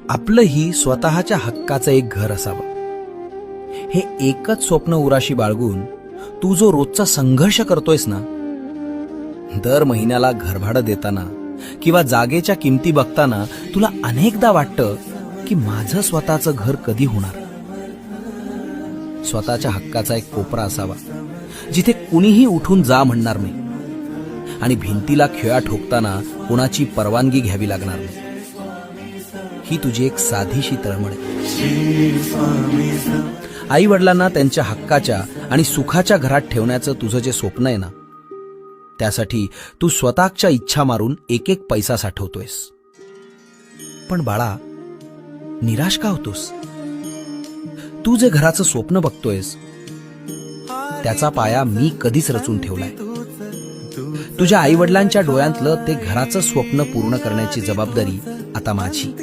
आपलंही स्वतःच्या हक्काचं एक घर असावं. हे एकच स्वप्न उराशी बाळगून तू जो रोजचा संघर्ष करतोयस ना, दर महिन्याला घरभाडं देताना किंवा जागेच्या किमती बघताना तुला अनेकदा वाटतं की माझं स्वतःचं घर कधी होणार. स्वतःच्या हक्काचा एक कोपरा असावा जिथे कुणीही उठून जा म्हणणार नाही आणि भिंतीला खिळा ठोकताना कोणाची परवानगी घ्यावी लागणार नाही. ही तुझी एक साधीशी तळमळ आहे. आई वडिलांना त्यांच्या हक्काच्या आणि सुखाच्या घरात ठेवण्याचं तुझं जे स्वप्न आहे ना, त्यासाठी तू स्वतःच्या इच्छा मारून एक एक पैसा साठवतोयस. पण बाळा, निराश का होतोस? तू जे घराचं स्वप्न बघतोयस त्याचा पाया मी कधीच रचून ठेवलाय. तुझ्या आई वडिलांच्या डोळ्यांतलं ते घराचं स्वप्न पूर्ण करण्याची जबाबदारी आता माझी.